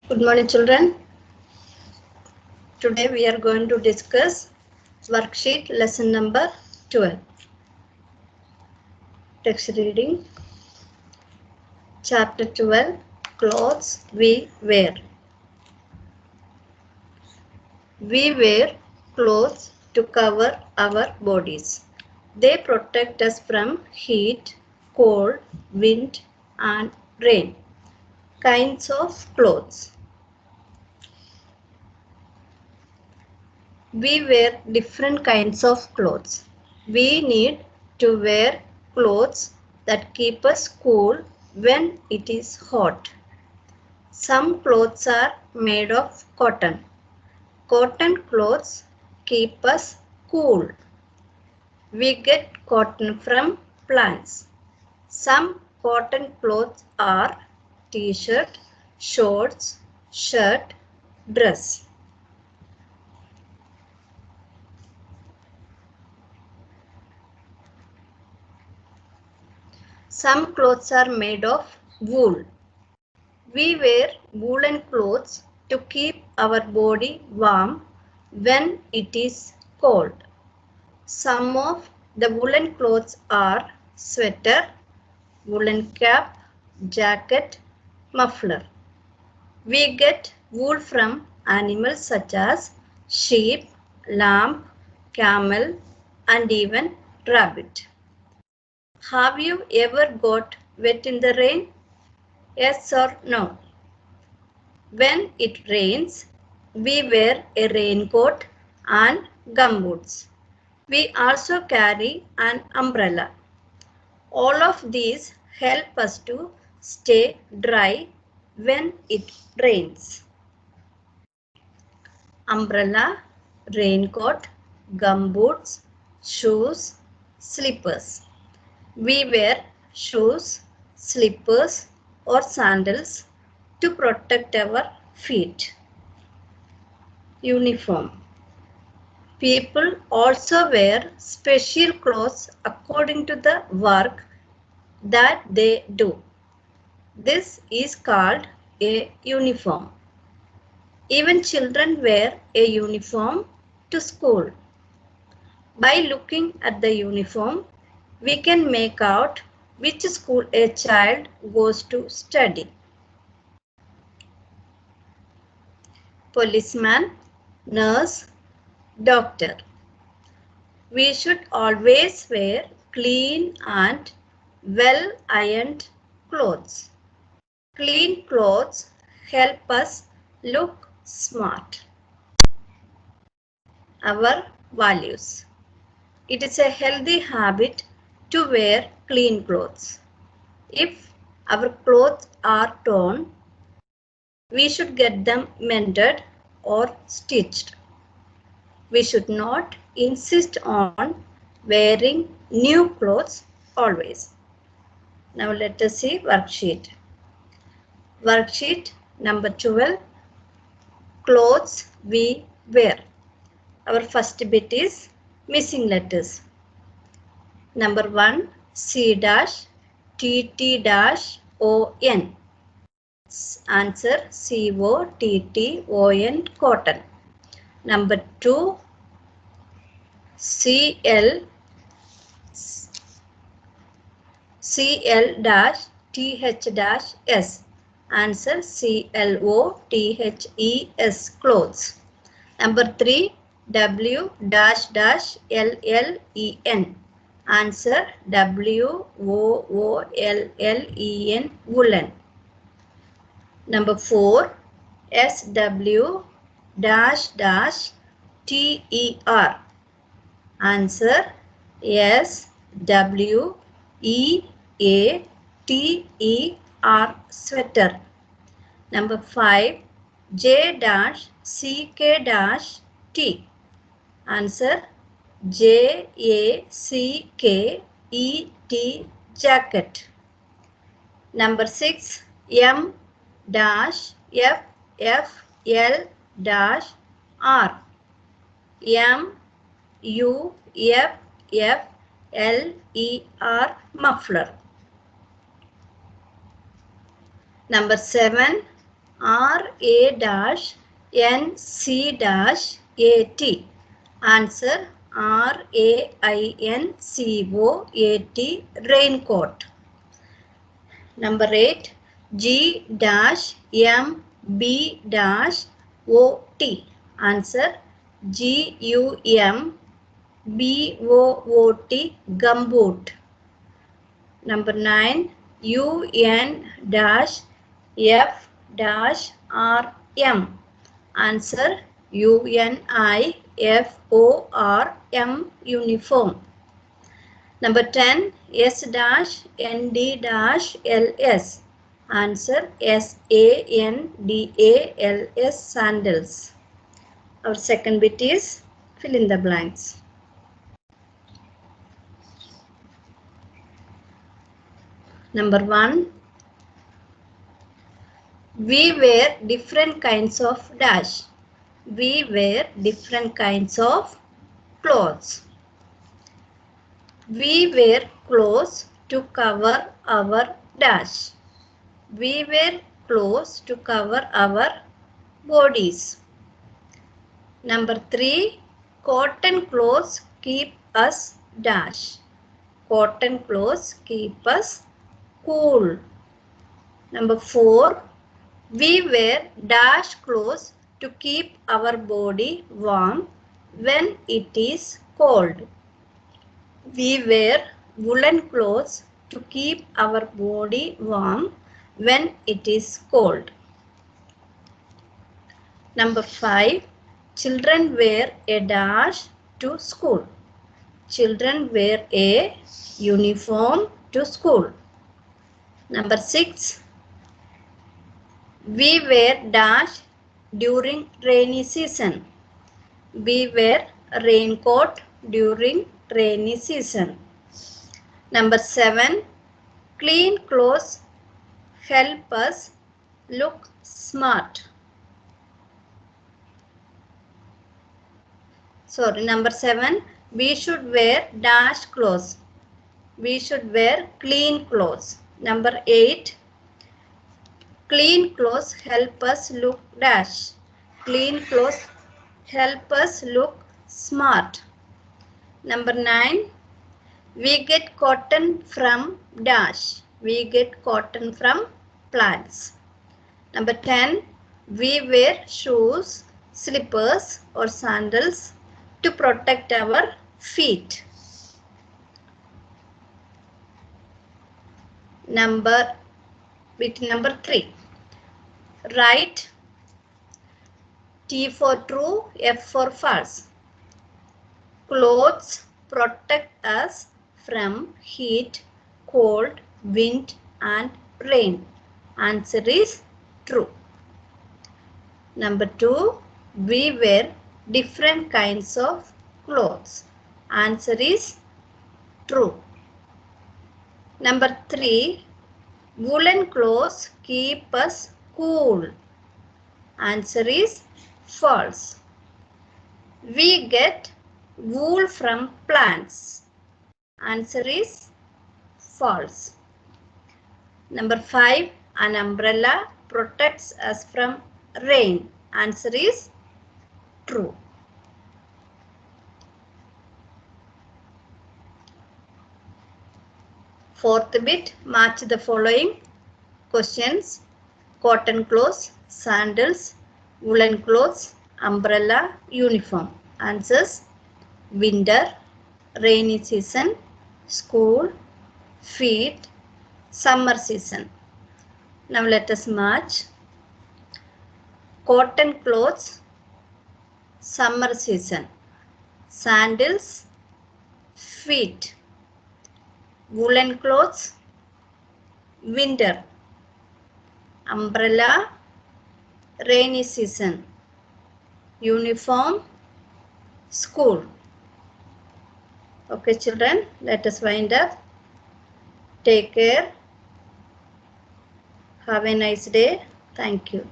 Good morning, children. Today we are going to discuss worksheet lesson number 12. Text reading. Chapter 12. Clothes we wear. We wear clothes to cover our bodies. They protect us from heat, cold, wind, and rain. Kinds of clothes. We wear different kinds of clothes. We need to wear clothes that keep us cool when it is hot. Some clothes are made of cotton. Cotton clothes keep us cool. We get cotton from plants. Some cotton clothes are t-shirt, shorts, shirt, dress. Some clothes are made of wool. We wear woolen clothes to keep our body warm when it is cold. Some of the woolen clothes are sweater, woolen cap, jacket, muffler. We get wool from animals such as sheep, lamb, camel, and even rabbit. Have you ever got wet in the rain? Yes or no? When it rains, we wear a raincoat and gumboots. We also carry an umbrella. All of these help us to stay dry when it rains. Umbrella, raincoat, gumboots, shoes, slippers. We wear shoes, slippers or sandals to protect our feet. Uniform. People also wear special clothes according to the work that they do. This is called a uniform. Even children wear a uniform to school. By looking at the uniform, we can make out which school a child goes to study. Policeman, nurse, doctor. We should always wear clean and well-ironed clothes. Clean clothes help us look smart. Our values. It is a healthy habit to wear clean clothes. If our clothes are torn, we should get them mended or stitched. We should not insist on wearing new clothes always. Now let us see worksheet. Worksheet number 12. Clothes we wear. Our first bit is missing letters. Number 1, C dash, T T dash, O N. Answer COTTON, cotton. Number 2, CL dash TH dash S. Answer CLOTHES, clothes. Number 3, W dash dash LLEN. Answer WOOLLEN, woolen. Number 4, SW dash dash TER. Answer SWEATER, sweater. Number 5, J dash CK dash T. Answer JACKET, jacket. Number 6, M dash FFL dash R. MUFFLER, muffler. Number 7, RANC-AT. Answer RAINCOAT, raincoat. Number 8. GMBOT. Answer GUMBOOT, gumboot. Number 9. UN-F-RM. Answer UNIFORM, uniform. Number 10. S-ND-LS. Answer SANDALS, sandals. Our second bit is fill in the blanks. Number 1. We wear different kinds of dash. We wear different kinds of clothes. We wear clothes to cover our dash. We wear clothes to cover our bodies. Number 3. Cotton clothes keep us dash. Cotton clothes keep us cool. Number 4. We wear dash clothes to keep our body warm when it is cold. We wear woolen clothes to keep our body warm when it is cold. Number 5. Children wear a dash to school. Children wear a uniform to school. Number 6. We wear dash during rainy season. We wear a raincoat during rainy season. Number 7. Clean clothes help us look smart. Number 7. We should wear dash clothes. We should wear clean clothes. Number 8. Clean clothes help us look dash. Clean clothes help us look smart. Number 9. We get cotton from dash. We get cotton from plants. Number 10. We wear shoes, slippers or sandals to protect our feet. Bit number 3. Write T for true, F for false. Clothes protect us from heat, cold, wind and rain. Answer is true. Number 2. We wear different kinds of clothes. Answer is true. Number 3. Woolen clothes keep us cool. Answer is false. We get wool from plants. Answer is false. Number 5. An umbrella protects us from rain. Answer is true. Fourth bit, match the following questions. Cotton clothes, sandals, woolen clothes, umbrella, uniform. Answers: winter, rainy season, school, feet, summer season. Now let us match. Cotton clothes, summer season. Sandals, feet. Woolen clothes, winter. Umbrella, rainy season. Uniform, school. Okay children, let us wind up. Take care. Have a nice day. Thank you.